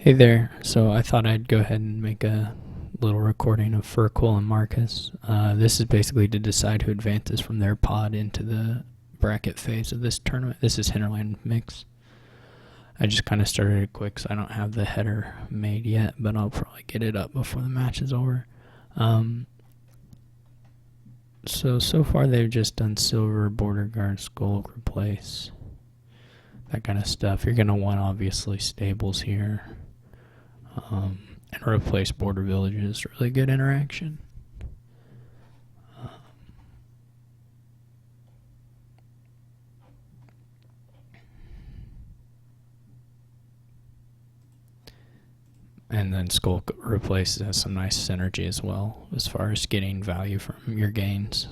Hey there, so I thought I'd go ahead and make a little recording of Fircoal and Marcus. This is basically to decide who advances from their pod into the bracket phase of this tournament. This is Hinterland mix. I just kind of started it quick, so I don't have the header made yet, but I'll probably get it up before the match is over. So far they've just done silver, border guard, skull, replace, that kind of stuff. You're going to want, obviously, stables here. And replace border villages. Really good interaction. And then Skull replaces has some nice synergy as well as far as getting value from your gains.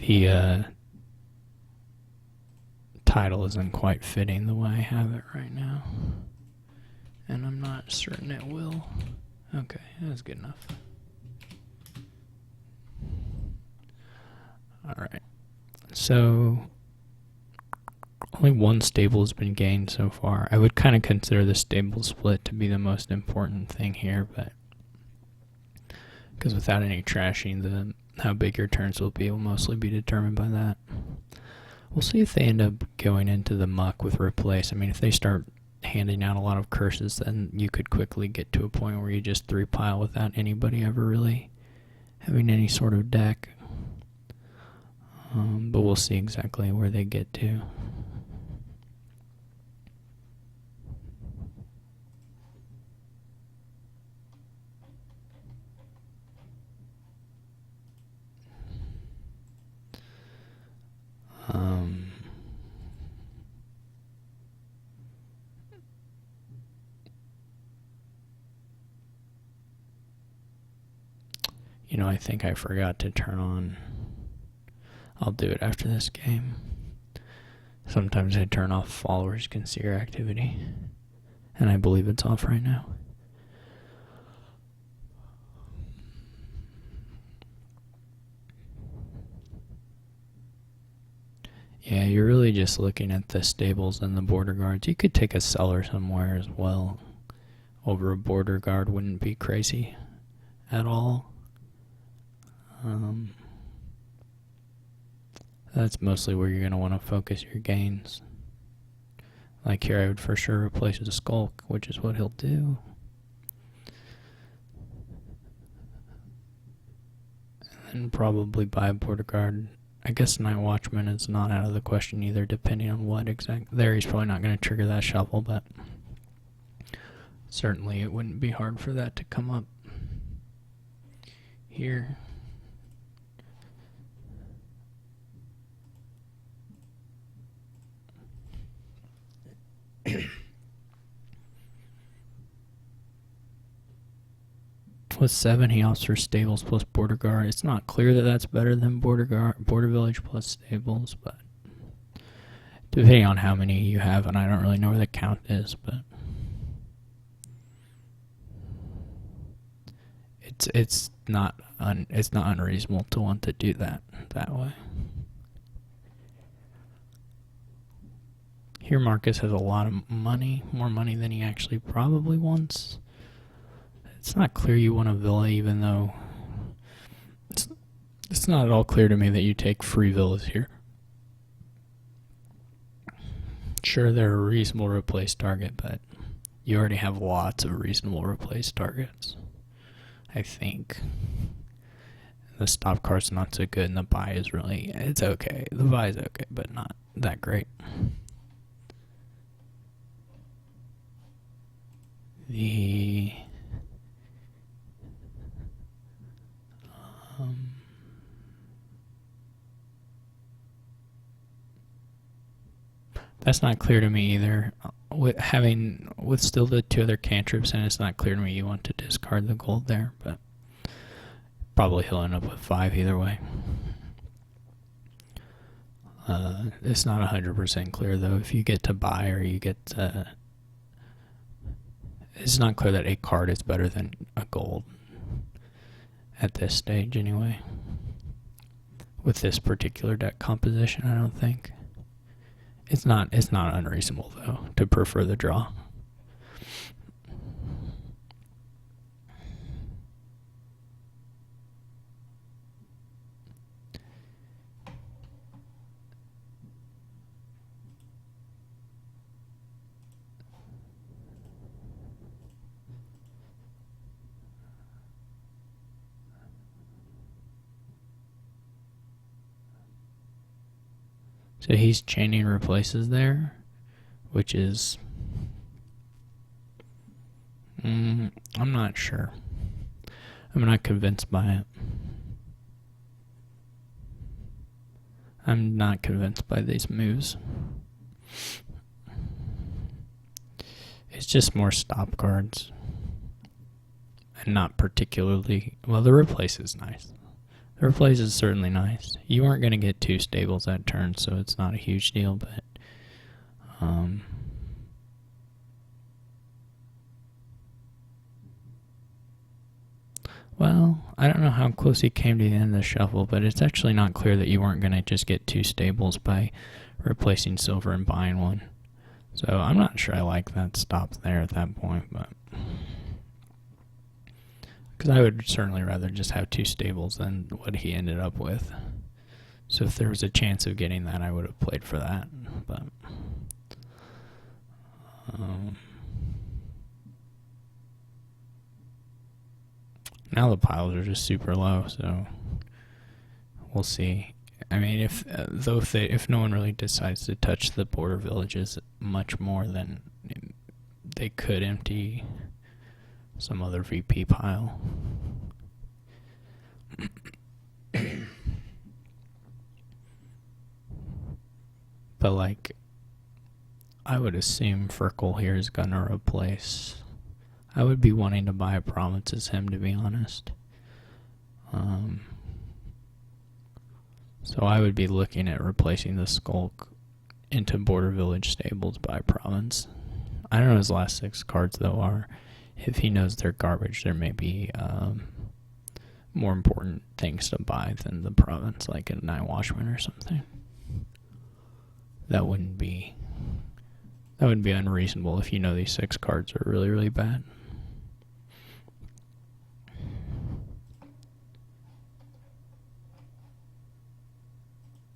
The title isn't quite fitting the way I have it right now, and I'm not certain it will. Okay, that's good enough. Alright, so only one stable has been gained so far. I would kind of consider the stable split to be the most important thing here, but because without any trashing, how big your turns will be will mostly be determined by that. We'll see if they end up going into the muck with replace. I mean, if they start handing out a lot of curses, then you could quickly get to a point where you just 3-pile without anybody ever really having any sort of deck. But we'll see exactly where they get to. You know, I think I forgot to turn on. I'll do it after this game. Sometimes I turn off followers can see your activity, and I believe it's off right now. Yeah, you're really just looking at the stables and the border guards. You could take a cellar somewhere as well. Over a border guard wouldn't be crazy at all. That's mostly where you're going to want to focus your gains. Like here, I would for sure replace with a skulk, which is what he'll do. And then probably buy a border guard. I guess Night Watchman is not out of the question either, depending on what exact. There, he's probably not going to trigger that shuffle, but certainly it wouldn't be hard for that to come up here. With 7, he opts for stables plus border guard. It's not clear that that's better than border village plus stables, but depending on how many you have, and I don't really know where the count is, but it's not unreasonable to want to do that way. Here, Marcus has a lot of money, more money than he actually probably wants. It's not clear you want a villa, even though it's not at all clear to me that you take free villas here. Sure, they're a reasonable replace target, but you already have lots of reasonable replace targets, I think. The stop card's not so good, and the buy is really, it's okay. The buy is okay, but not that great. That's not clear to me either. With still the 2 other cantrips, and it's not clear to me you want to discard the gold there, but probably he'll end up with 5 either way. It's not 100% clear though. If you get to buy or you get to, it's not clear that a card is better than a gold at this stage anyway. With this particular deck composition, I don't think. It's not unreasonable though to prefer the draw. So he's chaining replaces there, which is, I'm not sure. I'm not convinced by it. I'm not convinced by these moves. It's just more stop cards. And not particularly, well, the replace is nice. The replace is certainly nice. You aren't going to get 2 stables that turn, so it's not a huge deal, but well, I don't know how close he came to the end of the shuffle, but it's actually not clear that you weren't going to just get 2 stables by replacing silver and buying one. So I'm not sure I like that stop there at that point, but because I would certainly rather just have 2 stables than what he ended up with. So if there was a chance of getting that, I would have played for that. But now the piles are just super low, so we'll see. I mean, if no one really decides to touch the border villages much more, then they could empty some other VP pile. But like, I would assume Fircoal here is gonna replace. I would be wanting to buy a province as him, to be honest. So I would be looking at replacing the Skulk into Border Village stables by province. I don't know his last 6 cards though are. If he knows they're garbage, there may be more important things to buy than the province, like a Night Watchman or something. That wouldn't be unreasonable if you know these 6 cards are really, really bad.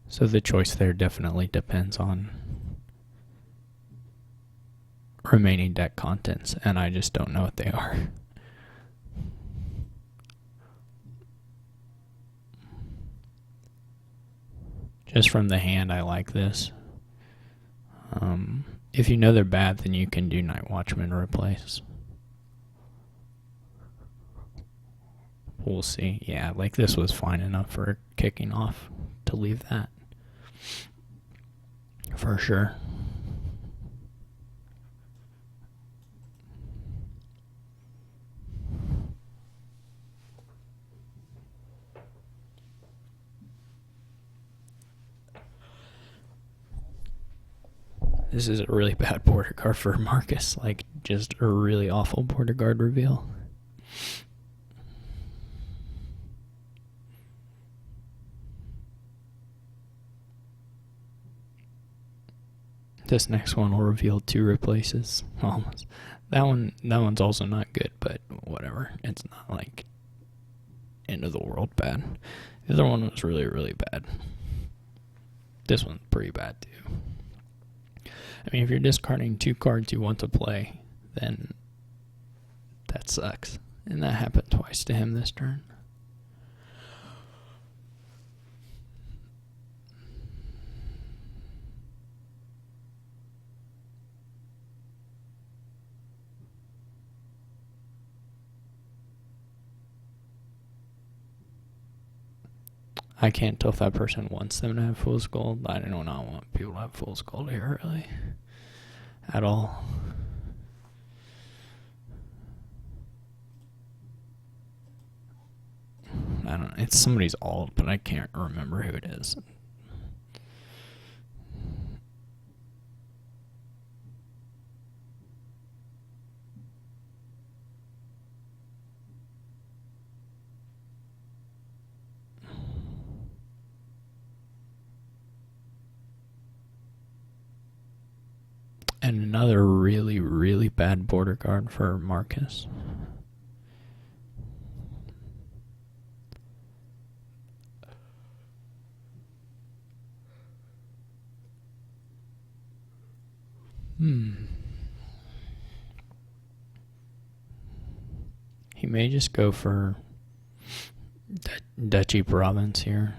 So the choice there definitely depends on remaining deck contents, and I just don't know what they are. Just from the hand, I like this. If you know they're bad, then you can do Night Watchman replace. We'll see. Yeah, like this was fine enough for kicking off to leave that. For sure. This is a really bad border card for Marcus. Like, just a really awful border guard reveal. This next one will reveal 2 replaces. Almost. That one's also not good, but whatever. It's not like end of the world bad. The other one was really, really bad. This one's pretty bad too. I mean, if you're discarding 2 cards you want to play, then that sucks. And that happened twice to him this turn. I can't tell if that person wants them to have fool's gold. I do not want people to have fool's gold here, really. At all. I don't know. It's somebody's alt, but I can't remember who it is. And another really, really bad border guard for Marcus. He may just go for Duchy Province here.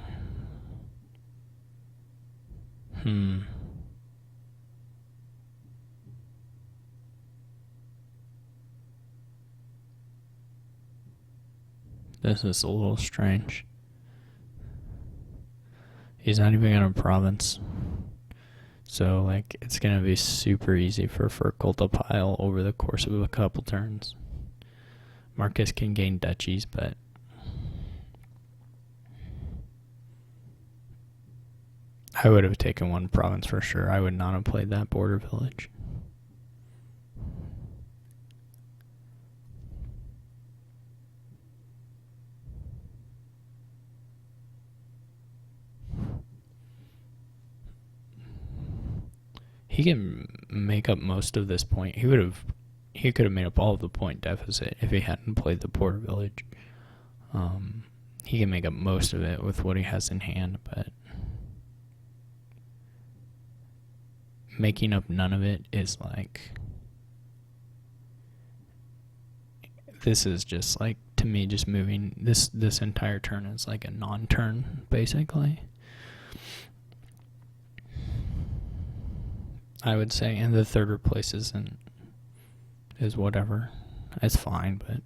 This is a little strange. He's not even in a province. So, like, it's going to be super easy for Fircoal to pile over the course of a couple turns. Marcus can gain duchies, but I would have taken one province for sure. I would not have played that border village. He can make up most of this point. He could have made up all of the point deficit if he hadn't played the border village. He can make up most of it with what he has in hand, but making up none of it is like, this is just like, to me, just moving this entire turn is like a non-turn basically, I would say. And the third replace is whatever, it's fine, but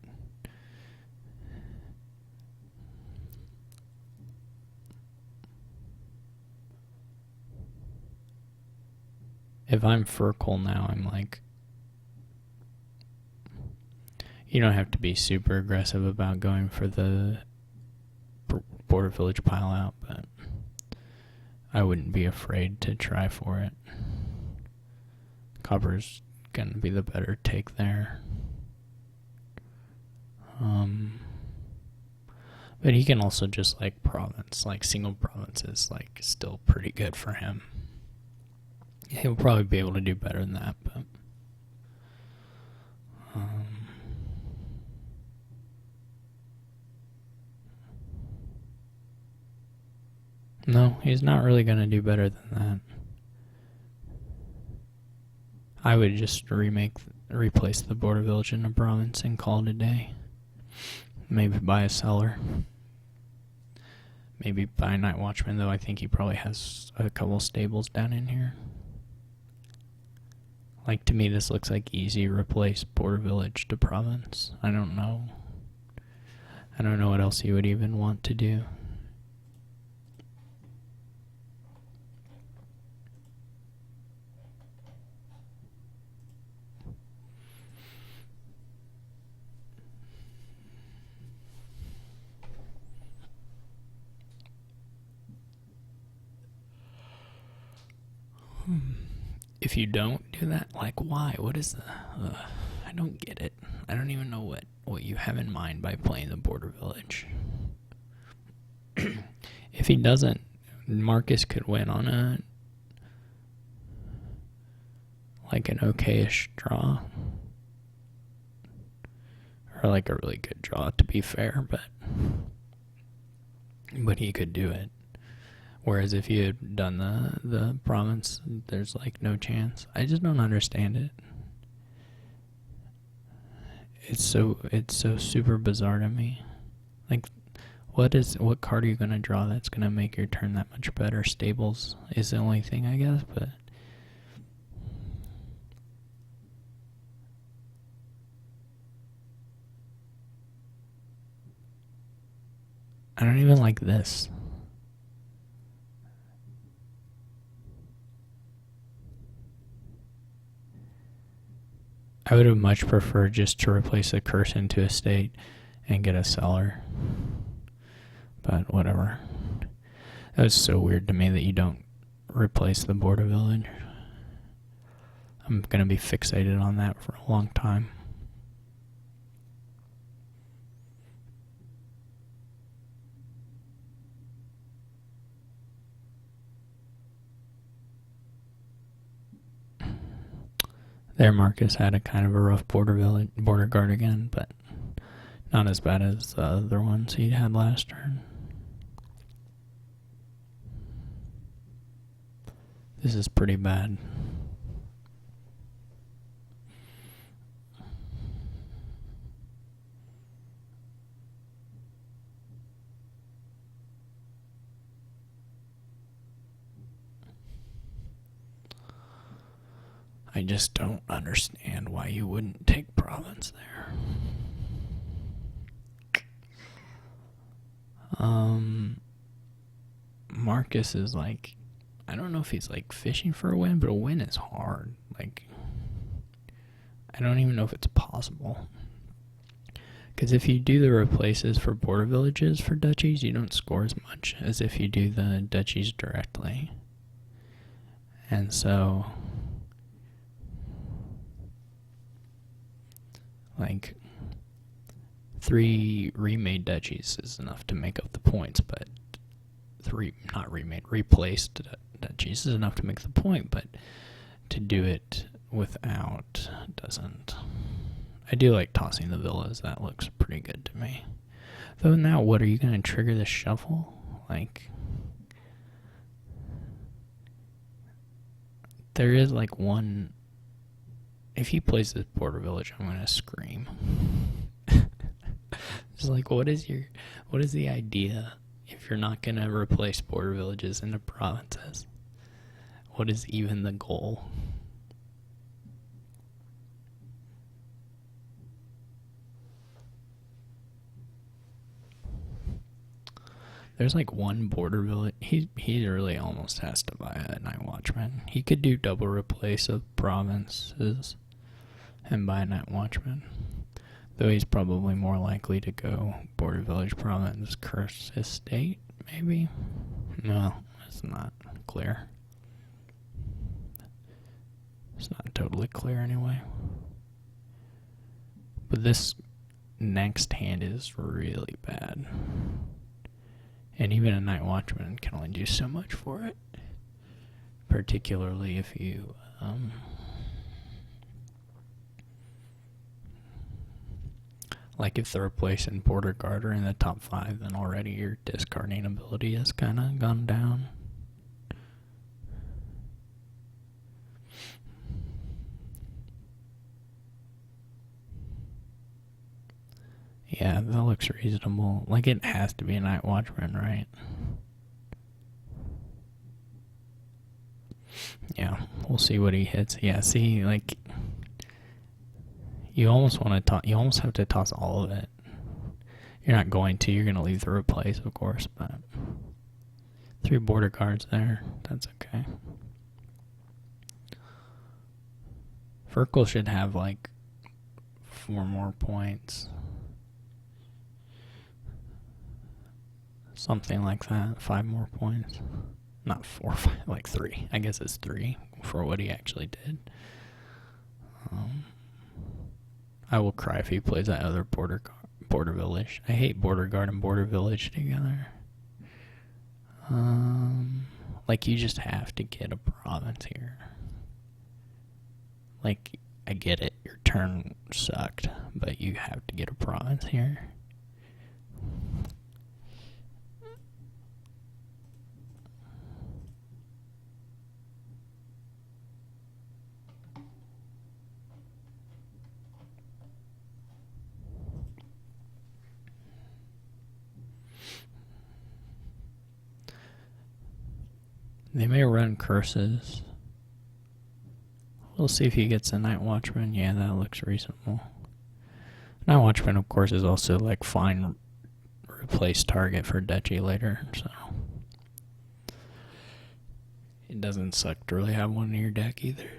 if I'm Fircoal now, I'm like, you don't have to be super aggressive about going for the border village pile out, but I wouldn't be afraid to try for it. Copper's gonna be the better take there. But he can also just like province, like single province is like still pretty good for him. He'll probably be able to do better than that, but no, he's not really going to do better than that. I would just replace the border village in a province and call it a day. Maybe buy a cellar. Maybe buy a night watchman, though I think he probably has a couple stables down in here. Like, to me, this looks like easy replace border village to province. I don't know. I don't know what else he would even want to do. If you don't do that, like, why? What is the... I don't get it. I don't even know what you have in mind by playing the border village. If he doesn't, Marcus could win on an okayish draw. Or like a really good draw, to be fair, but he could do it. Whereas if you had done the province, there's like no chance. I just don't understand it. It's so super bizarre to me. Like, what card are you gonna draw that's gonna make your turn that much better? Stables is the only thing, I guess, but I don't even like this. I would have much preferred just to replace a curse into a state and get a cellar. But whatever. That was so weird to me that you don't replace the border village. I'm going to be fixated on that for a long time. There, Marcus had a kind of a rough border guard again, but not as bad as the other ones he had last turn. This is pretty bad. I just don't understand why you wouldn't take province there. Marcus is like, I don't know if he's like fishing for a win, but a win is hard. Like, I don't even know if it's possible. Because if you do the replaces for border villages for duchies, you don't score as much as if you do the duchies directly. And so, like, 3 remade duchies is enough to make up the points, but replaced duchies is enough to make the point, but to do it without doesn't. I do like tossing the villas. That looks pretty good to me. Though now, what, are you going to trigger the shuffle? Like, there is like one. If he plays this border village, I'm going to scream. It's like, what is the idea if you're not going to replace border villages into provinces? What is even the goal? There's like one border village. He really almost has to buy a Night Watchman. He could do double replace of provinces and buy a Night Watchman. Though he's probably more likely to go border village province curse estate, maybe? No, it's not clear. It's not totally clear anyway. But this next hand is really bad. And even a Night Watchman can only do so much for it. Particularly if you like if the replace and border guard are in the top 5, then already your discarding ability has kind of gone down. Yeah, that looks reasonable. Like, it has to be a Night Watchman, right? Yeah, we'll see what he hits. Yeah, see, like, you almost have to toss all of it. You're not going to. You're going to leave the replace, of course, but 3 border guards there. That's okay. Fircoal should have, like, 4 more points. Something like that. 5 more points. Not 4, 5, like 3. I guess it's 3 for what he actually did. I will cry if he plays that other border village. I hate border guard and border village together. Like, you just have to get a province here. Like, I get it. Your turn sucked, but you have to get a province here. They may run curses. We'll see if he gets a Night Watchman. Yeah, that looks reasonable. Night Watchman, of course, is also like fine replace target for Duchy later, so it doesn't suck to really have one in your deck either.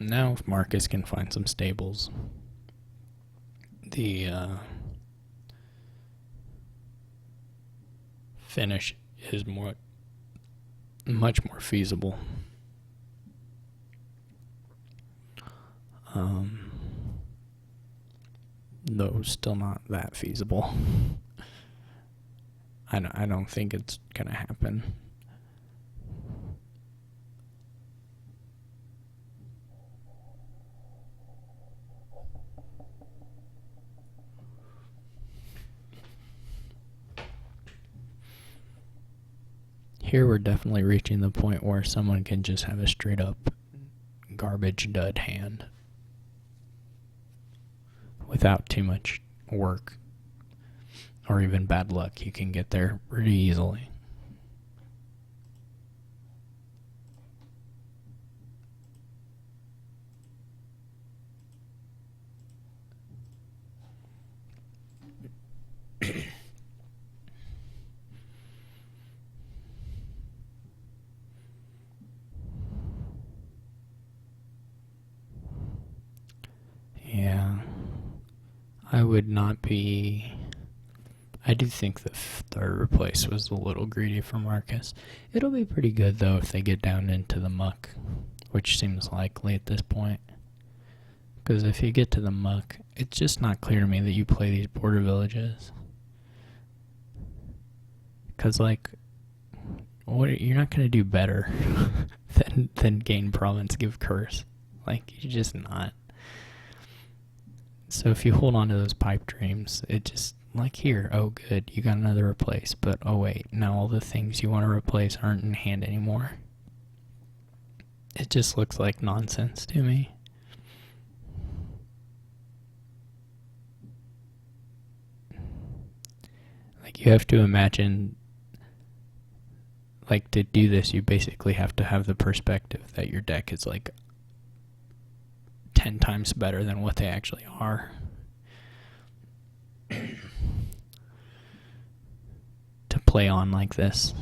Now if Marcus can find some stables, the finish is much more feasible. Though still not that feasible. I don't think it's gonna happen. Here we're definitely reaching the point where someone can just have a straight up garbage dud hand without too much work or even bad luck. You can get there pretty easily. Yeah, I would not be. I do think the third replace was a little greedy for Marcus. It'll be pretty good though if they get down into the muck, which seems likely at this point. Because if you get to the muck, it's just not clear to me that you play these border villages. Because like, you're not gonna do better than gain province, give curse. Like you're just not. So if you hold on to those pipe dreams, it just, like here, oh good, you got another replace, but oh wait, now all the things you want to replace aren't in hand anymore. It just looks like nonsense to me. Like you have to imagine, like to do this, you basically have to have the perspective that your deck is like 10 times better than what they actually are. To play on like this.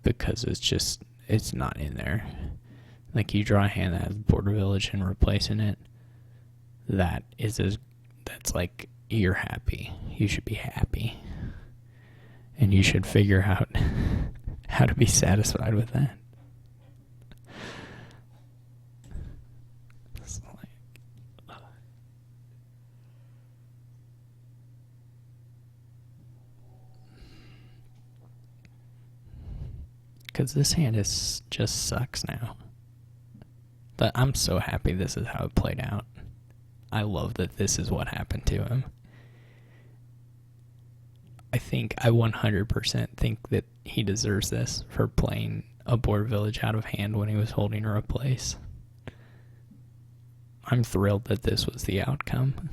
Because it's not in there. Like you draw a hand that has border village and replacing it, that's like, you're happy. You should be happy. And you should figure out how to be satisfied with that. It's like, because this hand just sucks now. But I'm so happy this is how it played out. I love that this is what happened to him. I 100% think that he deserves this for playing a border village out of hand when he was holding a replace. I'm thrilled that this was the outcome.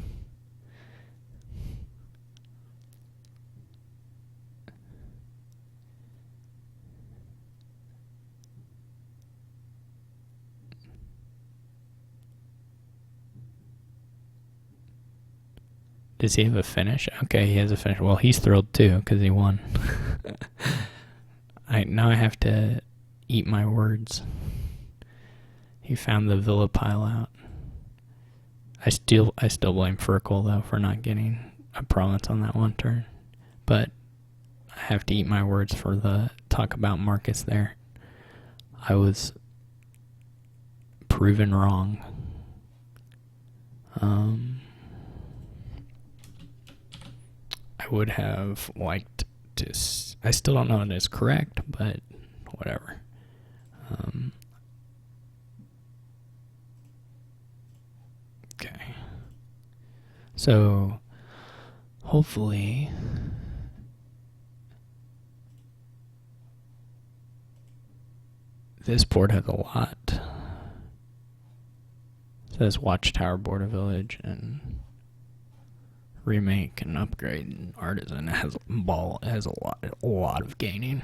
Does he have a finish? Okay, he has a finish. Well, he's thrilled too because he won. Now I have to eat my words. He found the villa pile out. I still blame Fircoal though for not getting a province on that one turn, but I have to eat my words for the talk about Marcus there. I was proven wrong. I would have liked to. I still don't know if it's correct, but whatever. Okay. So, hopefully, this board has a lot. It says Watchtower, Border Village, and Remake and Upgrade, and Artisan has a lot of gaining.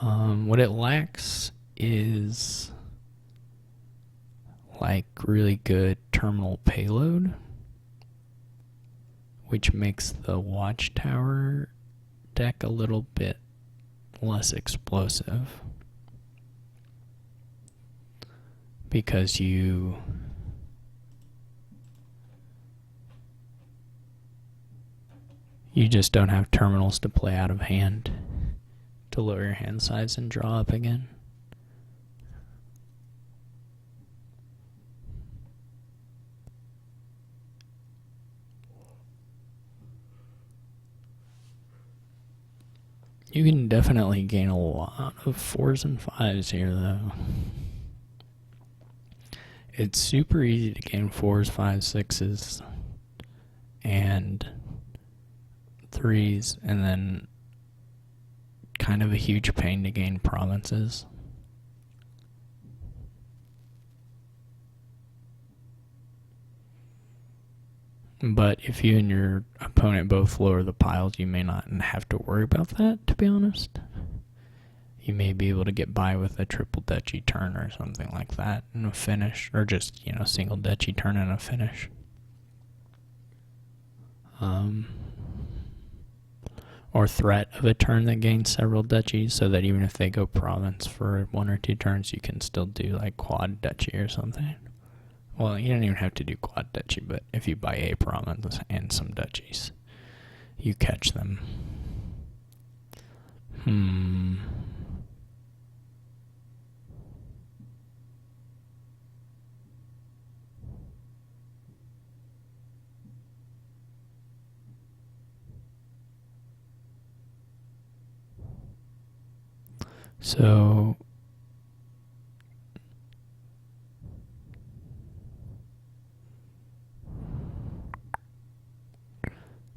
What it lacks is like really good terminal payload, which makes the Watchtower deck a little bit less explosive. because you just don't have terminals to play out of hand to lower your hand size and draw up again. You can definitely gain a lot of 4s and 5s here, though. It's super easy to gain 4s, 5s, 6s, and 3s, and then kind of a huge pain to gain provinces. But if you and your opponent both lower the piles, you may not have to worry about that, to be honest. You may be able to get by with a triple duchy turn or something like that and a finish, or just, single duchy turn and a finish. Or threat of a turn that gains several duchies, so that even if they go province for 1 or 2 turns, you can still do like quad duchy or something. Well, you don't even have to do quad duchy, but if you buy a province and some duchies, you catch them.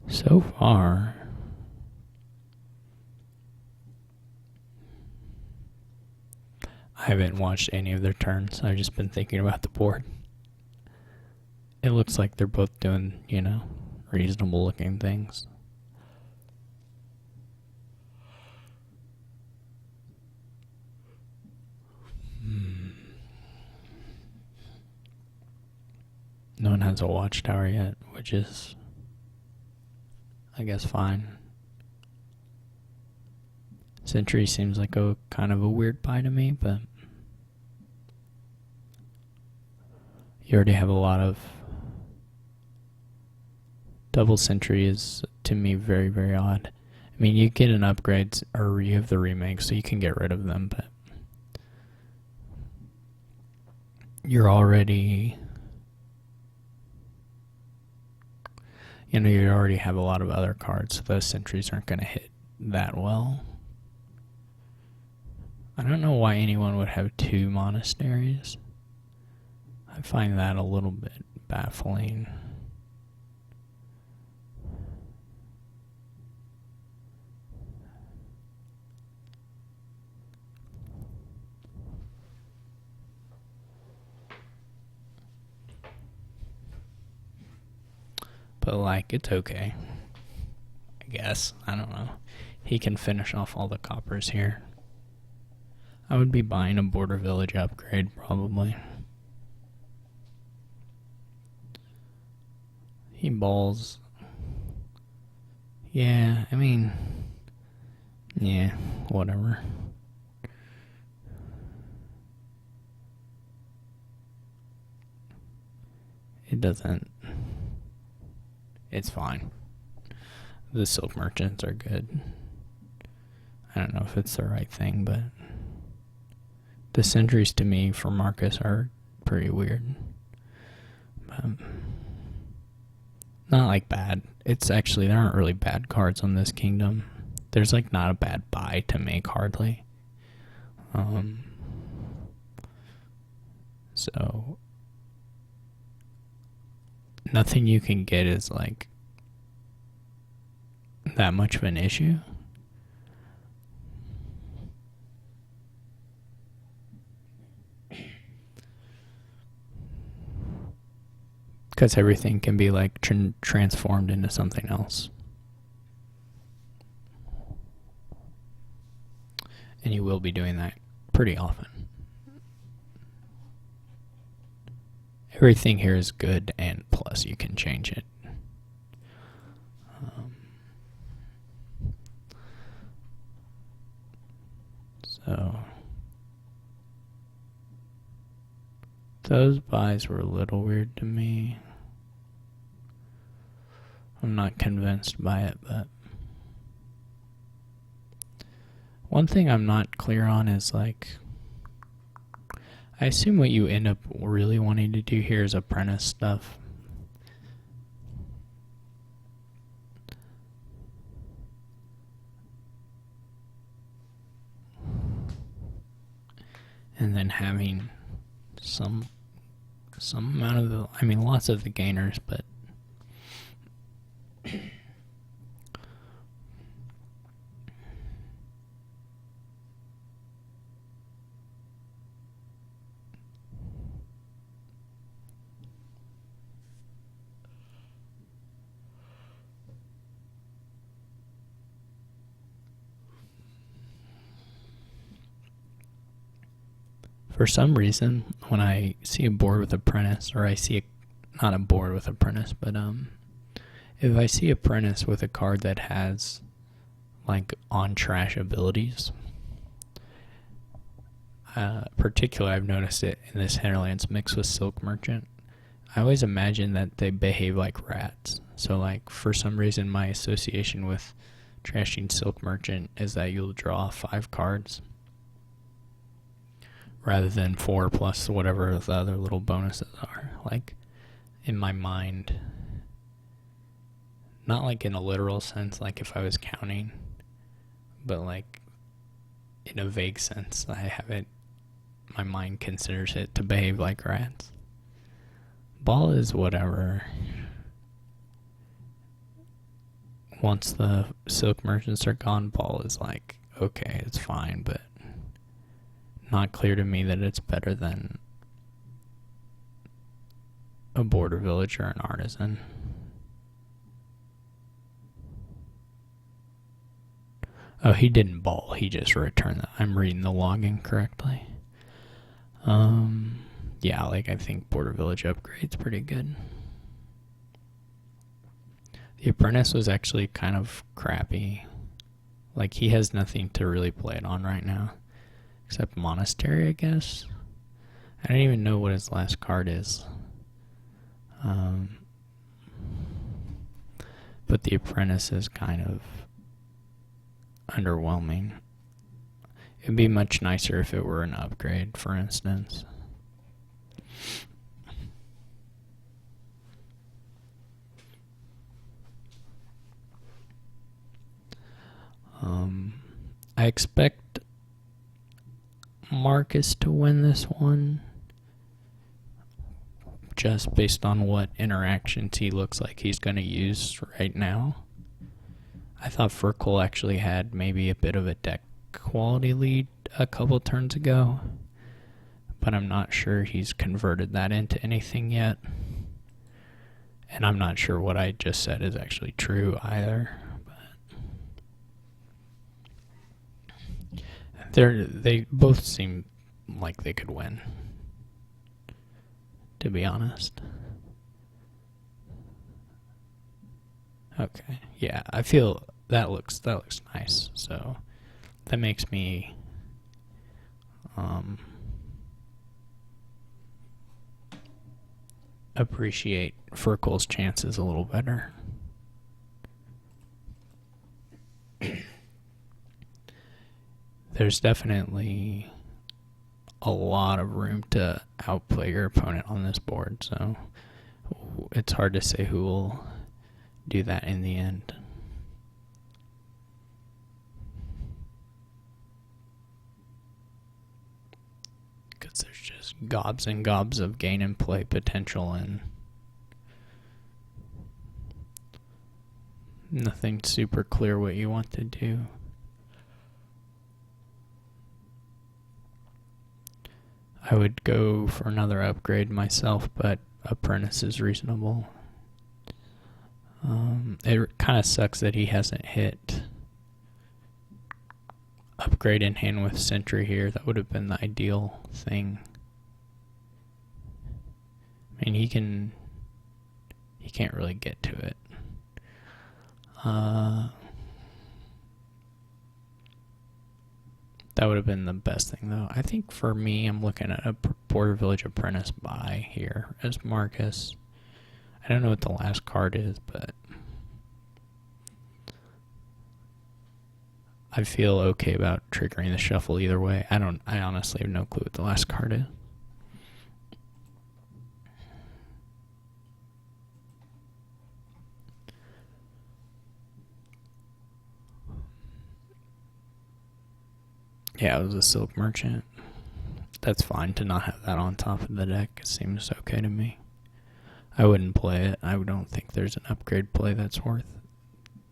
So far, I haven't watched any of their turns. I've just been thinking about the board. It looks like they're both doing, reasonable looking things. No one has a watchtower yet, which is, I guess, fine. Sentry seems like a kind of a weird buy to me, but you already have a lot of double sentry is, to me, very, very odd. I mean, you get an upgrade, or you have the remake, so you can get rid of them, but you're already, you already have a lot of other cards, so those sentries aren't going to hit that well. I don't know why anyone would have 2 monasteries. I find that a little bit baffling. But, it's okay. I guess. I don't know. He can finish off all the coppers here. I would be buying a border village upgrade, probably. He balls. Yeah, I mean, yeah, whatever. It doesn't. It's fine. The silk merchants are good. I don't know if it's the right thing, but the sentries to me for Marcus are pretty weird. Not like bad. It's actually, there aren't really bad cards on this kingdom. There's not a bad buy to make hardly. So nothing you can get is that much of an issue. Because everything can be transformed into something else. And you will be doing that pretty often. Everything here is good, and plus you can change it. So Those buys were a little weird to me. I'm not convinced by it, but one thing I'm not clear on is, like, I assume what you end up really wanting to do here is apprentice stuff. And then having some amount of the, I mean, lots of the gainers, but for some reason, when I see a board with apprentice, or I see not a board with apprentice, but if I see apprentice with a card that has like on trash abilities, particularly I've noticed it in this Hinterlands mix with Silk Merchant, I always imagine that they behave like rats. So like for some reason my association with trashing Silk Merchant is that you'll draw 5 cards rather than 4 plus whatever the other little bonuses are. Like, in my mind, not like in a literal sense, like if I was counting, but like in a vague sense, I have it, my mind considers it to behave like rats. Ball is whatever. Once the Silk Merchants are gone, Ball is like, okay, it's fine, but not clear to me that it's better than a border village or an artisan. Oh, he didn't ball. He just returned that. I'm reading the login correctly. Yeah, like I think border village upgrade's pretty good. The apprentice was actually kind of crappy. Like he has nothing to really play it on right now. Except Monastery, I guess. I don't even know what his last card is. But the apprentice is kind of underwhelming. It'd be much nicer if it were an upgrade, for instance. I expect Marcus to win this one, just based on what interactions he looks like he's going to use right now. I thought Fircoal actually had maybe a bit of a deck quality lead a couple turns ago, but I'm not sure he's converted that into anything yet. And I'm not sure what I just said is actually true either. They both seem like they could win, to be honest. Okay, yeah, I feel that looks nice. So that makes me appreciate Fircoal's chances a little better. There's definitely a lot of room to outplay your opponent on this board, so it's hard to say who will do that in the end. Because there's just gobs and gobs of gain and play potential and nothing super clear what you want to do. I would go for another upgrade myself, but apprentice is reasonable. It kind of sucks that he hasn't hit upgrade in hand with Sentry here. That would have been the ideal thing. I mean, he can't really get to it. That would have been the best thing, though. I think for me, I'm looking at a Border Village Apprentice buy here as Marcus. I don't know what the last card is, but I feel okay about triggering the shuffle either way. I honestly have no clue what the last card is. Yeah, it was a Silk Merchant. That's fine to not have that on top of the deck. It seems okay to me. I wouldn't play it. I don't think there's an upgrade play that's worth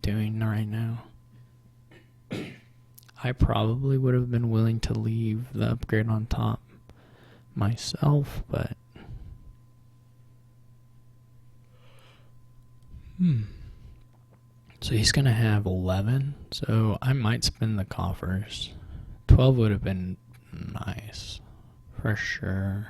doing right now. I probably would have been willing to leave the upgrade on top myself, but so he's gonna have 11, so I might spin the coffers. 12 would have been nice for sure.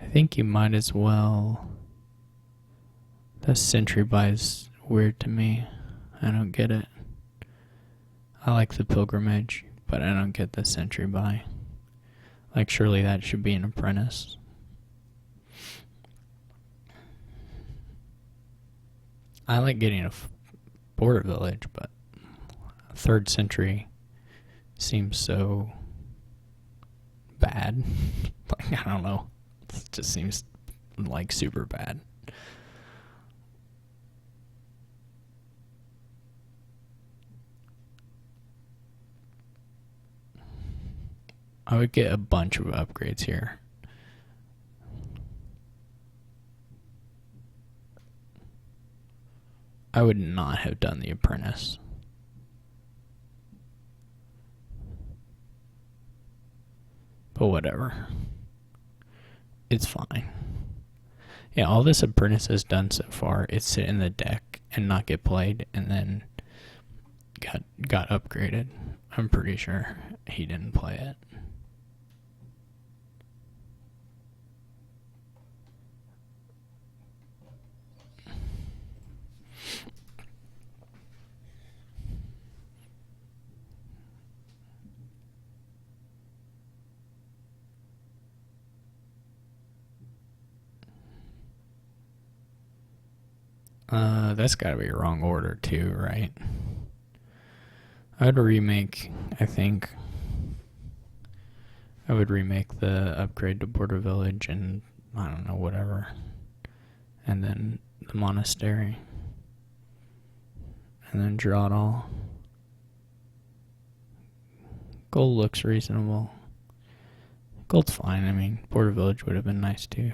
I think you might as well. The sentry buy is weird to me. I don't get it. I like the pilgrimage, but I don't get the sentry buy. Like, surely that should be an apprentice. I like getting a border village, but a third century seems so bad. Like, I don't know. It just seems like super bad. I would get a bunch of upgrades here. I would not have done the apprentice. But whatever. It's fine. Yeah, all this apprentice has done so far is sit in the deck and not get played, and then got upgraded. I'm pretty sure he didn't play it. That's gotta be a wrong order too, right? I would remake, I think. I would remake the upgrade to Border Village and, I don't know, whatever. And then the monastery. And then draw it all. Gold looks reasonable. Gold's fine. I mean, Border Village would have been nice too.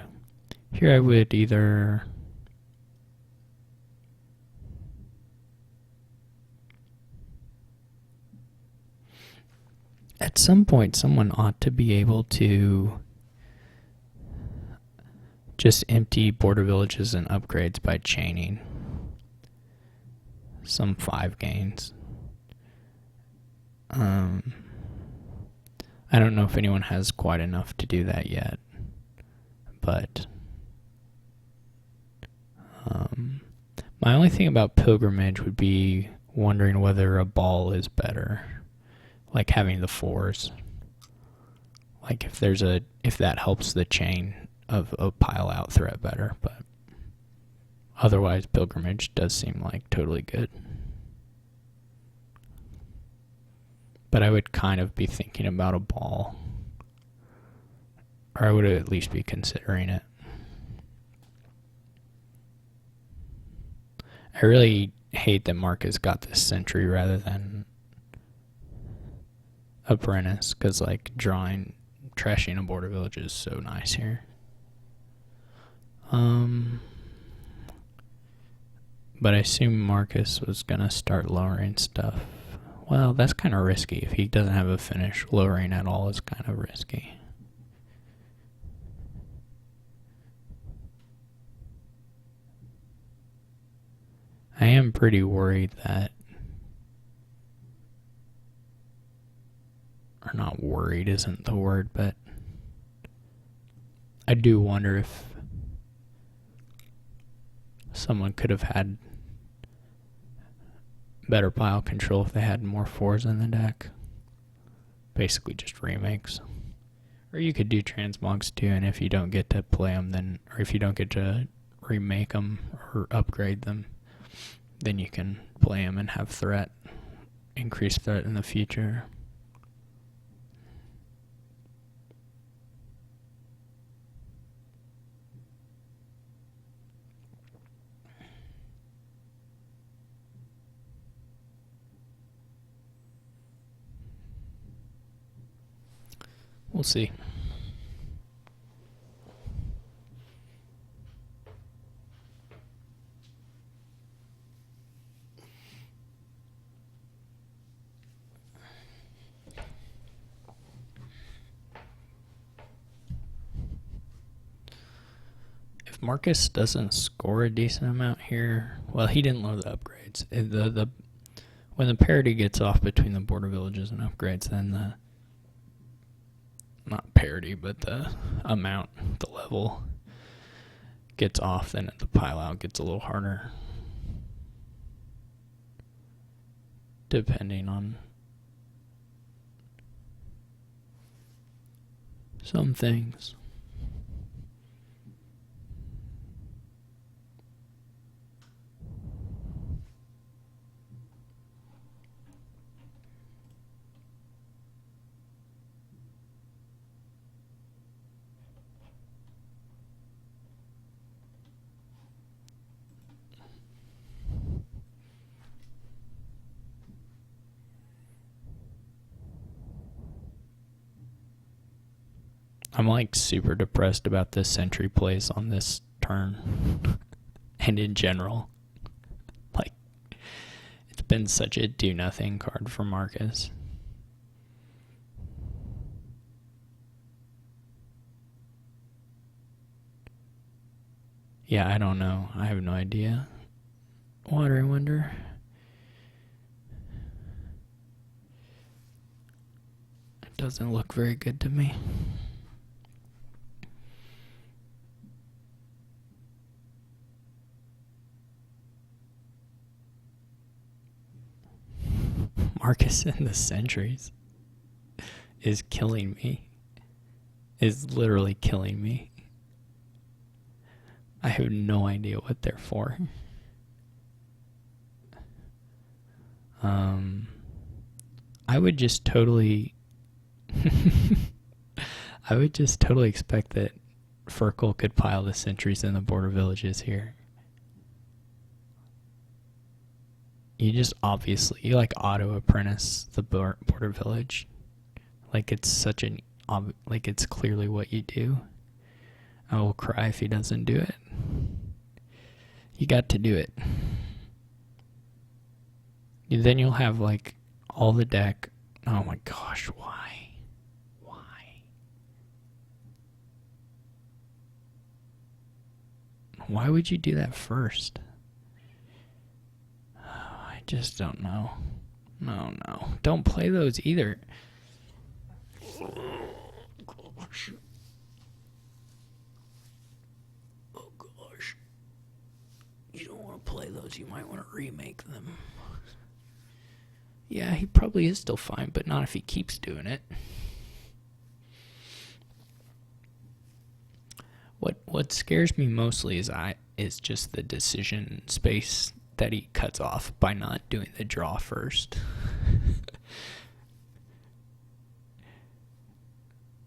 Here I would either... At some point, someone ought to be able to just empty border villages and upgrades by chaining some 5 gains. I don't know if anyone has quite enough to do that yet, but my only thing about pilgrimage would be wondering whether a ball is better. Like having the 4s. Like if that helps the chain of a pile out threat better, but otherwise pilgrimage does seem like totally good. But I would kind of be thinking about a ball. Or I would at least be considering it. I really hate that Marcus got this sentry rather than apprentice, because like trashing a border village is so nice here. But I assume Marcus was gonna start lowering stuff. Well, that's kind of risky. If he doesn't have a finish, lowering at all is kind of risky. I am pretty worried that, or not worried isn't the word, but I do wonder if someone could have had better pile control if they had more 4s in the deck. Basically just remakes. Or you could do transmogs too, and if you don't get to play them, then, or if you don't get to remake them or upgrade them, then you can play them and have threat, increased threat in the future. We'll see. If Marcus doesn't score a decent amount here, well, he didn't load the upgrades. When the parity gets off between the border villages and upgrades, then the not parity, but the amount, the level gets off, then the pile out gets a little harder. Depending on some things. I'm like super depressed about this sentry plays on this turn and in general. Like, it's been such a do nothing card for Marcus. Yeah, I don't know. I have no idea. Watery Wonder. It doesn't look very good to me. Marcus in the sentries is killing me. Is literally killing me. I have no idea what they're for. I would just totally I would just totally expect that Fircoal could pile the sentries in the border villages here. You just obviously, you like auto apprentice the border village. Like it's such an, like it's clearly what you do. I will cry if he doesn't do it. You got to do it. Then you'll have like all the deck. Oh my gosh, why? Why? Why would you do that first? I just don't know. No. Don't play those either. Gosh. Oh gosh. You don't want to play those. You might want to remake them. Yeah, he probably is still fine, but not if he keeps doing it. What scares me mostly is just the decision space that he cuts off by not doing the draw first.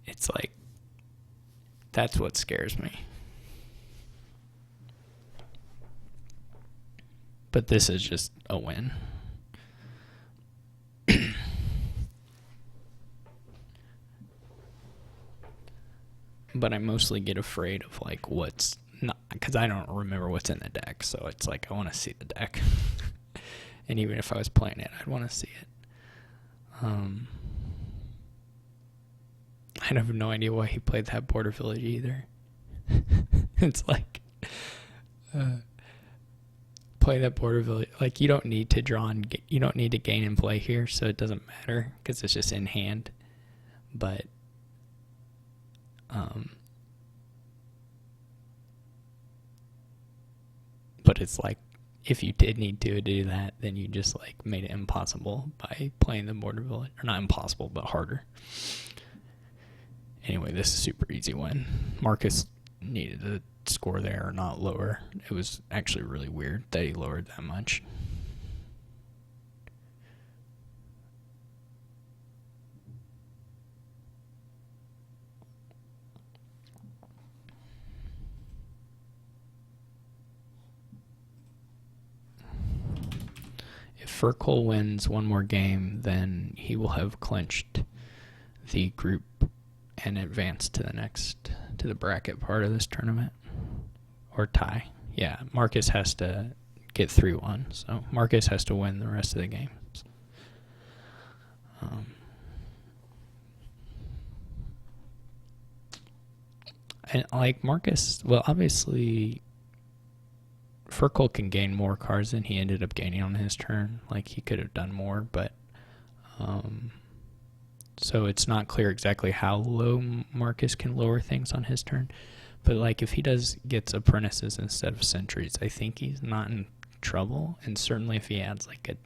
It's like, that's what scares me. But this is just a win. But I mostly get afraid of like what's not, because I don't remember what's in the deck, so it's like I want to see the deck. And even if I was playing it, I'd want to see it. I have no idea why he played that border village either. It's like, play that border village. Like, you don't need to draw and you don't need to gain and play here, so it doesn't matter because it's just in hand. But But it's like, if you did need to do that, then you just like made it impossible by playing the border village. Or not impossible, but harder. Anyway, this is a super easy one. Marcus needed to score there or not lower. It was actually really weird that he lowered that much. If Fircoal wins one more game, then he will have clinched the group and advanced to the bracket part of this tournament. Or tie. Yeah, Marcus has to get 3-1, so Marcus has to win the rest of the games. And like Marcus, well, obviously Fircoal can gain more cards than he ended up gaining on his turn. Like, he could have done more, but so it's not clear exactly how low Marcus can lower things on his turn. But like, if he gets apprentices instead of sentries, I think he's not in trouble. And certainly if he adds like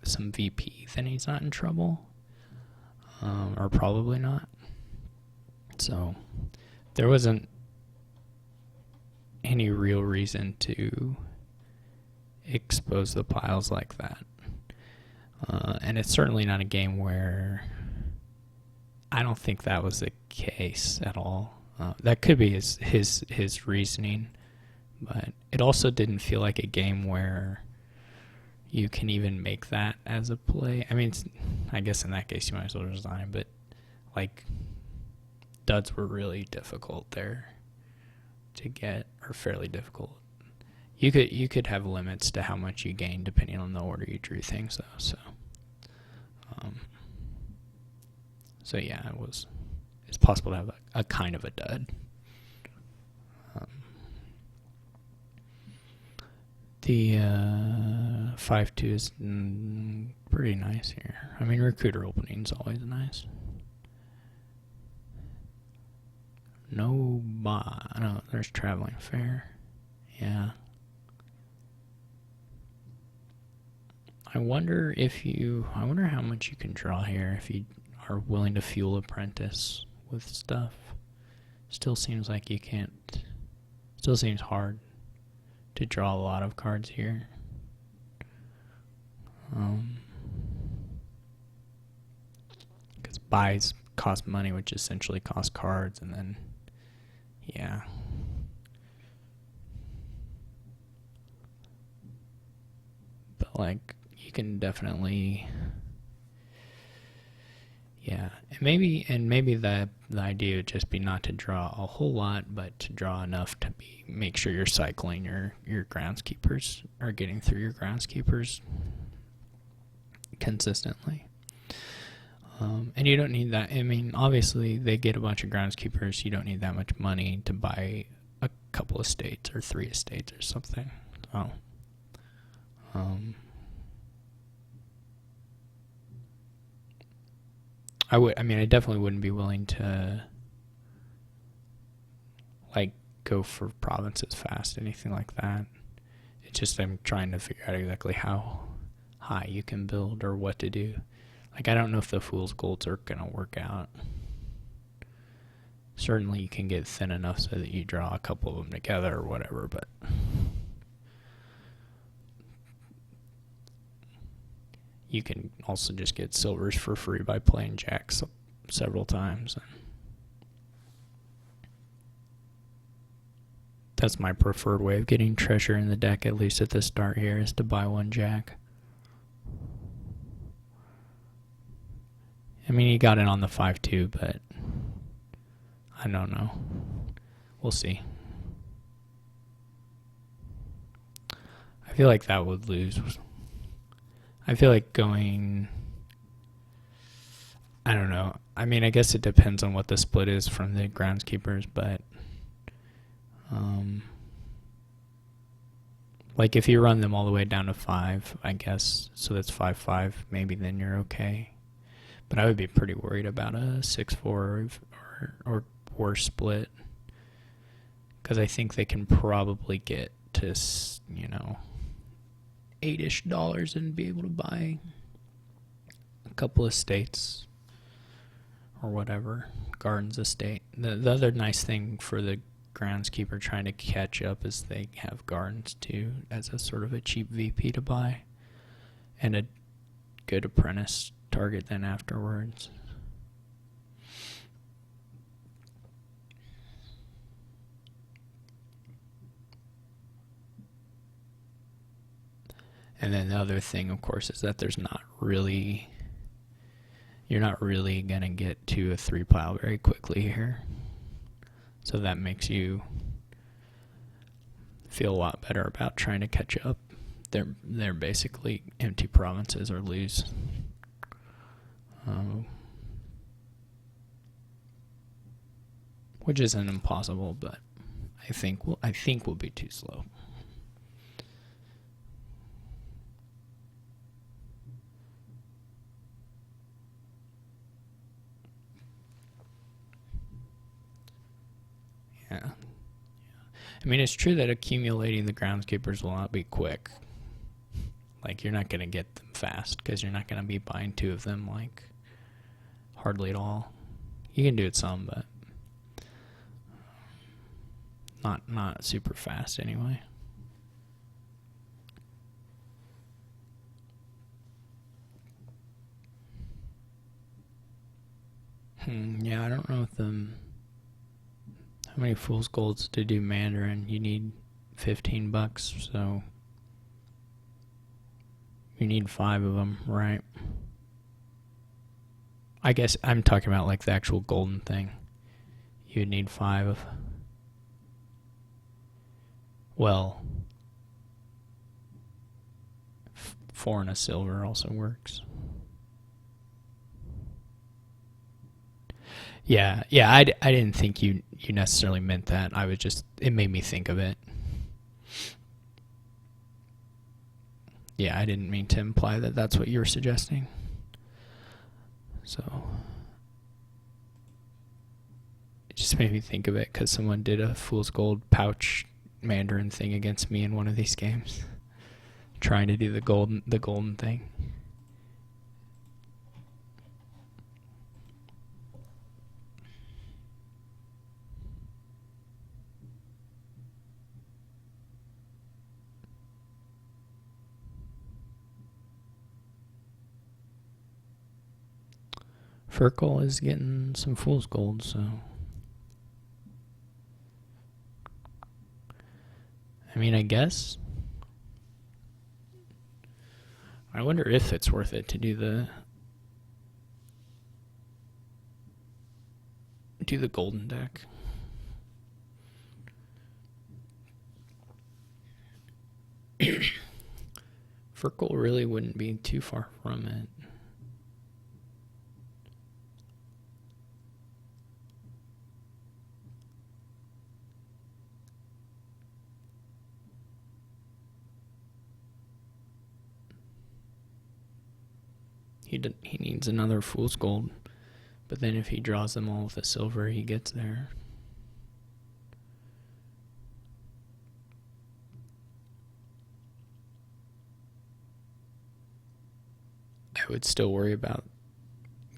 some VP, then he's not in trouble. Or probably not. So there wasn't any real reason to expose the piles like that. And it's certainly not a game where I don't think that was the case at all. That could be his reasoning, but it also didn't feel like a game where you can even make that as a play. I mean, I guess in that case you might as well resign, but like, duds were really difficult there to get, or fairly difficult. You could have limits to how much you gain depending on the order you drew things, though. So yeah, it's possible to have a kind of a dud. The 5-2 is pretty nice here. I mean, recruiter opening is always nice. No, there's traveling fair. Yeah. I wonder how much you can draw here if you are willing to fuel apprentice with stuff. Still seems like you can't. Still seems hard to draw a lot of cards here. Because buys cost money, which essentially cost cards, and then, yeah. But like, you can definitely, yeah, and maybe the idea would just be not to draw a whole lot, but to draw enough to make sure you're cycling your groundskeepers, or getting through your groundskeepers consistently. And you don't need that. I mean, obviously they get a bunch of groundskeepers. You don't need that much money to buy a couple estates or 3 estates or something. So, I definitely wouldn't be willing to like go for provinces fast, anything like that. It's just I'm trying to figure out exactly how high you can build or what to do. Like, I don't know if the Fool's Golds are going to work out. Certainly you can get thin enough so that you draw a couple of them together or whatever, but you can also just get silvers for free by playing jacks several times. That's my preferred way of getting treasure in the deck, at least at the start here, is to buy 1 jack. I mean, he got it on the 5-2, but I don't know. We'll see. I feel like that would lose. I feel like going, I don't know. I mean, I guess it depends on what the split is from the groundskeepers, but like if you run them all the way down to 5, I guess, so that's 5-5, maybe then you're okay. But I would be pretty worried about a 6-4 or worse split, because I think they can probably get to, you know, $8-ish and be able to buy a couple of estates or whatever, gardens estate. The other nice thing for the groundskeeper trying to catch up is they have gardens too as a sort of a cheap VP to buy and a good apprentice target then afterwards. And then the other thing, of course, is that you're not really going to get to a 3 pile very quickly here. So that makes you feel a lot better about trying to catch up. They're basically empty provinces or lose. Which isn't impossible, but I think we'll be too slow. Yeah. I mean, it's true that accumulating the groundskeepers will not be quick. Like, you're not going to get them fast because you're not going to be buying 2 of them, like, hardly at all. You can do it some, but not super fast anyway. Yeah, I don't know if how many fool's golds to do Mandarin. You need $15, so you need 5 of them, right? I guess I'm talking about like the actual golden thing. You would need 5 of. Well, 4 and a silver also works. Yeah, I didn't think you necessarily meant that. It made me think of it. Yeah, I didn't mean to imply that that's what you were suggesting. So, it just made me think of it because someone did a fool's gold pouch Mandarin thing against me in one of these games, trying to do the golden thing. Fircoal is getting some fool's gold, so I mean, I guess. I wonder if it's worth it to do the golden deck. Fircoal really wouldn't be too far from it. He needs another fool's gold, but then if he draws them all with a silver, he gets there. I would still worry about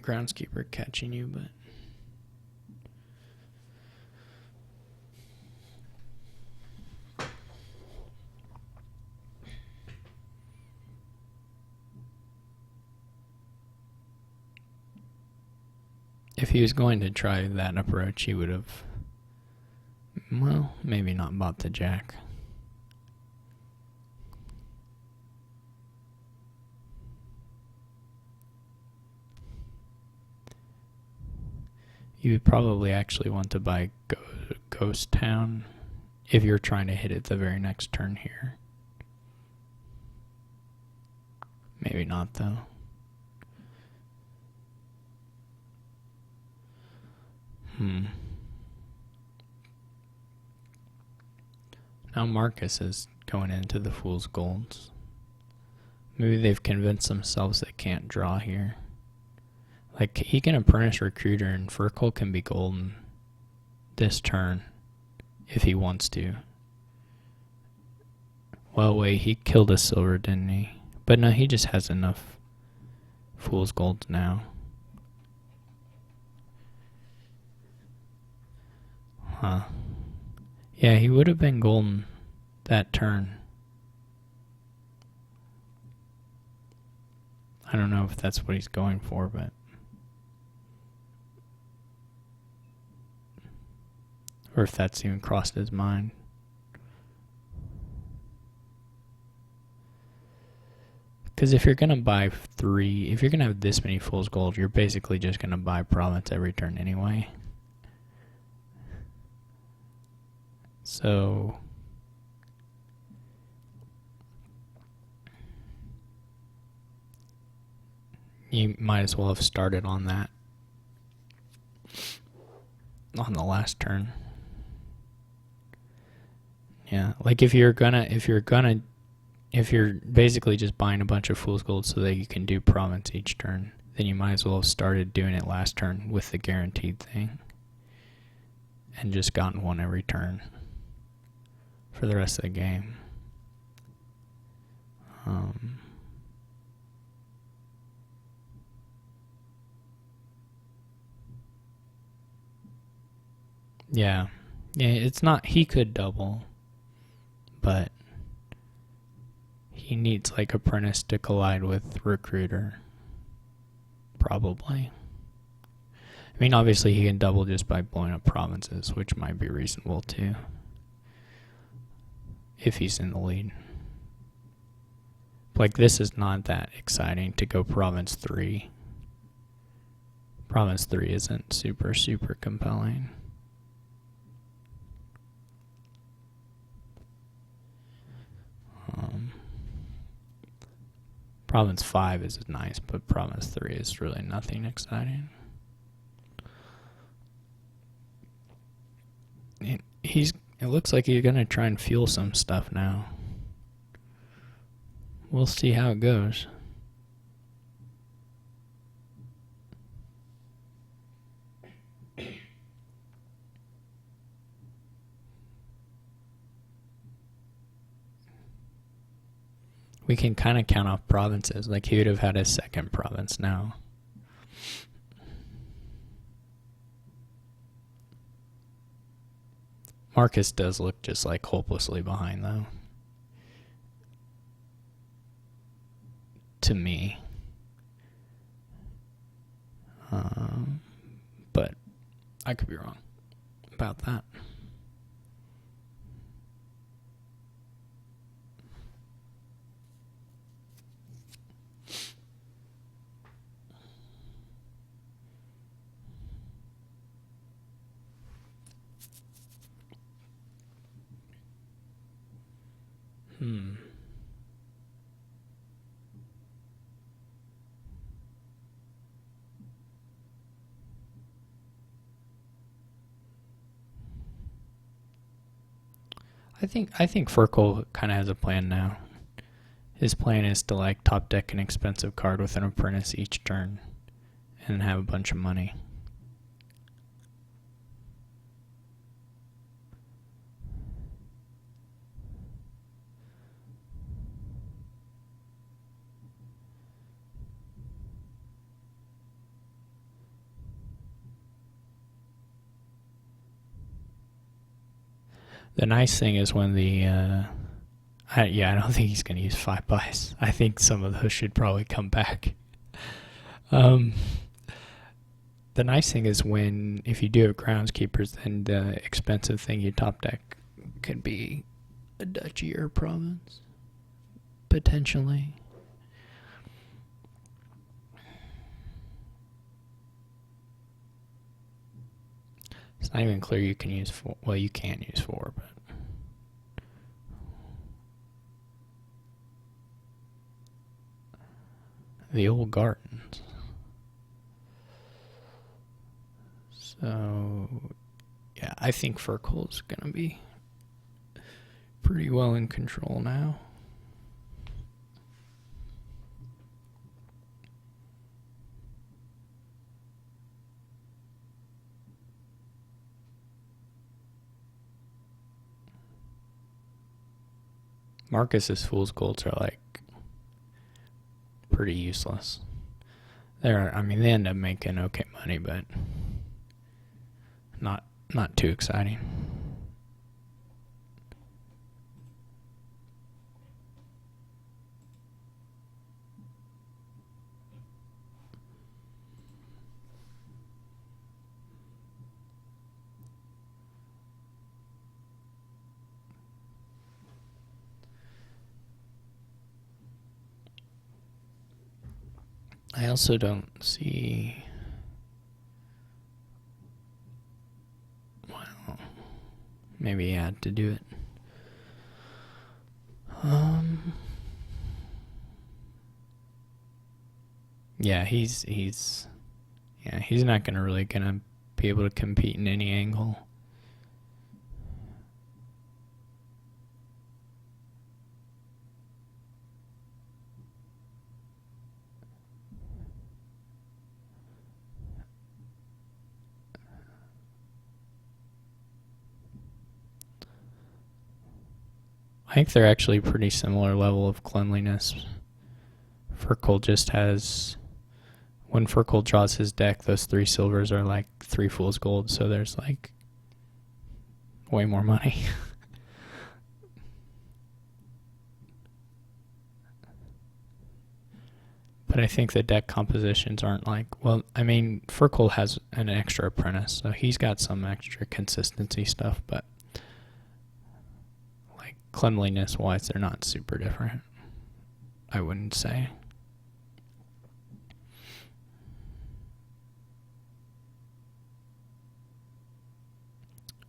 groundskeeper catching you, but if he was going to try that approach, he would have, well, maybe not bought the jack. You would probably actually want to buy Ghost Town if you're trying to hit it the very next turn here. Maybe not, though. Now Marcus is going into the Fool's Golds. Maybe they've convinced themselves they can't draw here. Like, he can apprentice recruiter and Fircoal can be golden this turn if he wants to. Well, wait, he killed a silver, didn't he? But no, he just has enough fool's gold now. Huh. Yeah, he would have been golden that turn. I don't know if that's what he's going for, but... or if that's even crossed his mind. Because if you're going to buy 3... if you're going to have this many fool's gold, you're basically just going to buy province every turn anyway. So... you might as well have started on that. On the last turn. Yeah, like if you're basically just buying a bunch of fool's gold so that you can do province each turn, then you might as well have started doing it last turn with the guaranteed thing. And just gotten one every turn for the rest of the game. Yeah, it's not, he could double, but he needs like apprentice to collide with recruiter, probably. I mean, obviously he can double just by blowing up provinces, which might be reasonable too, if he's in the lead. Like, this is not that exciting to go province 3. Province 3 isn't super compelling. Province 5 is nice, but Province 3 is really nothing exciting. It looks like he's going to try and fuel some stuff now. We'll see how it goes. We can kind of count off provinces. Like, he would have had his second province now. Marcus does look just like hopelessly behind, though. To me. But I could be wrong about that. I think Fircoal kind of has a plan now. His plan is to like top deck an expensive card with an apprentice each turn and have a bunch of money. The nice thing is when the I don't think he's going to use 5 buys. I think some of those should probably come back. The nice thing is if you do have groundskeepers, then the expensive thing you top deck could be a duchy or province, potentially. It's not even clear you can use 4. Well, you can use 4, but the old gardens. So, yeah, I think Fircoal is going to be pretty well in control now. Marcus's fool's golds are like pretty useless. They end up making okay money, but not too exciting. I also don't see. Well, maybe he had to do it. Yeah, he's not gonna be able to compete in any angle. I think they're actually pretty similar level of cleanliness. Fircoal just has, when Fircoal draws his deck, those 3 silvers are like 3 fool's gold, so there's like way more money. But I think the deck compositions aren't like, well, I mean, Fircoal has an extra apprentice, so he's got some extra consistency stuff, but like cleanliness wise, they're not super different, I wouldn't say.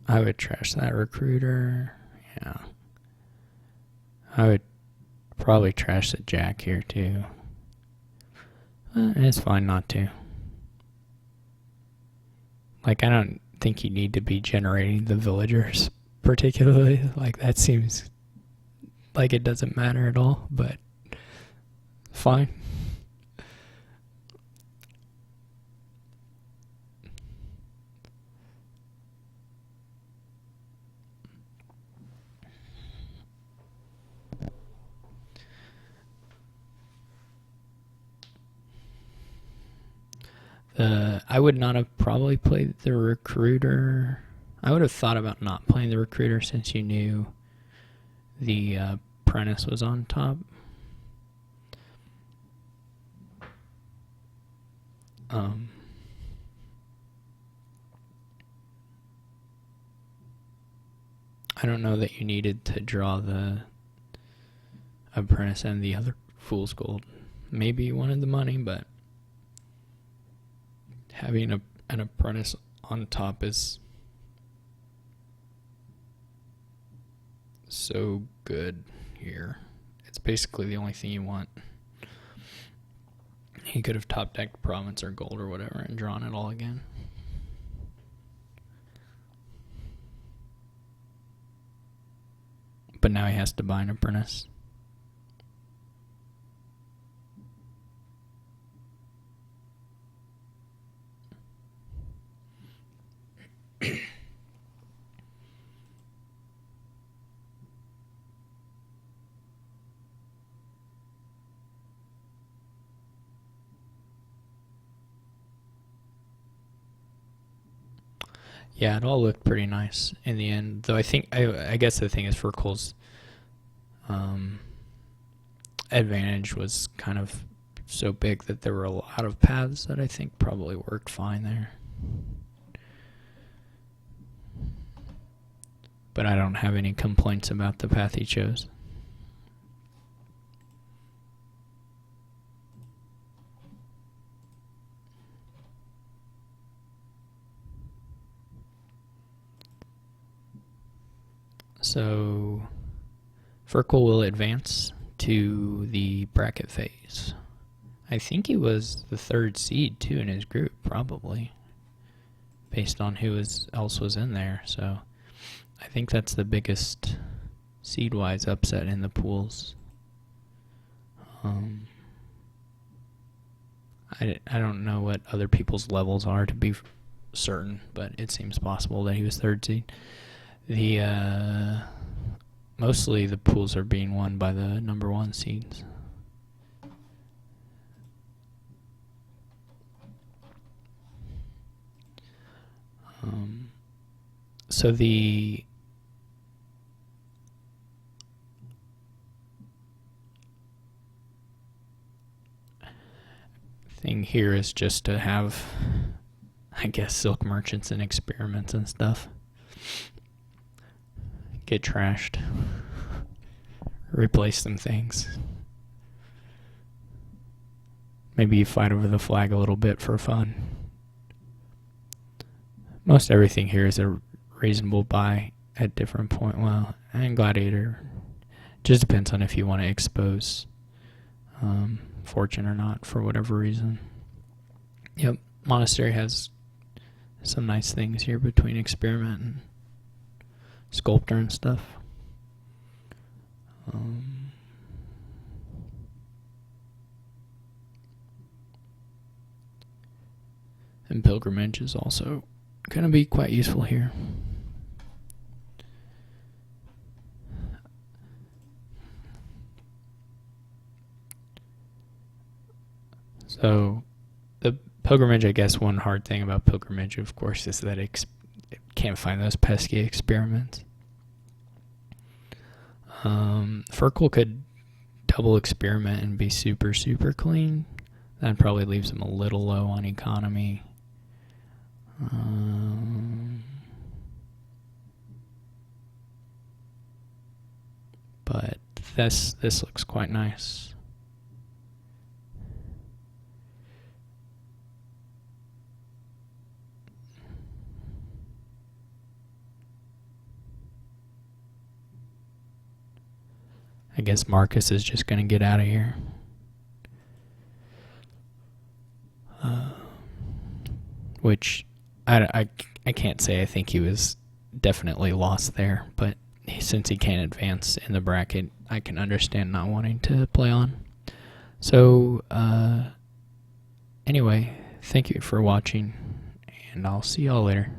I would trash that recruiter. Yeah. I would probably trash the jack here too. It's fine not to. Like, I don't think you need to be generating the villagers particularly. Like, that seems like it doesn't matter at all, but fine. I would not have probably played the recruiter. I would have thought about not playing the recruiter since you knew the apprentice was on top. I don't know that you needed to draw the apprentice and the other fool's gold. Maybe you wanted the money, but having an apprentice on top is so good here. It's basically the only thing you want. He could have top decked province or gold or whatever and drawn it all again. But now he has to buy an apprentice. Yeah, it all looked pretty nice in the end. Though I guess the thing is Fircoal's advantage was kind of so big that there were a lot of paths that I think probably worked fine there. But I don't have any complaints about the path he chose. So Fircoal will advance to the bracket phase. I think he was the 3rd seed too in his group, probably, based on who else was in there. So I think that's the biggest seed-wise upset in the pools. I don't know what other people's levels are to be certain, but it seems possible that he was 3rd seed. The mostly the pools are being won by the number 1 seeds. So the thing here is just to have, I guess, silk merchants and experiments and stuff get trashed, replace some things. Maybe you fight over the flag a little bit for fun. Most everything here is a reasonable buy at different point. Well, and gladiator just depends on if you want to expose fortune or not for whatever reason. Yep, monastery has some nice things here between experiment and sculptor and stuff. And pilgrimage is also going to be quite useful here. So the pilgrimage, I guess one hard thing about pilgrimage, of course, is that it can't find those pesky experiments. Fircoal could double experiment and be super, super clean. That probably leaves him a little low on economy. But this looks quite nice. I guess Marcus is just going to get out of here. Which I can't say I think he was definitely lost there, but since he can't advance in the bracket, I can understand not wanting to play on. So anyway, thank you for watching, and I'll see y'all later.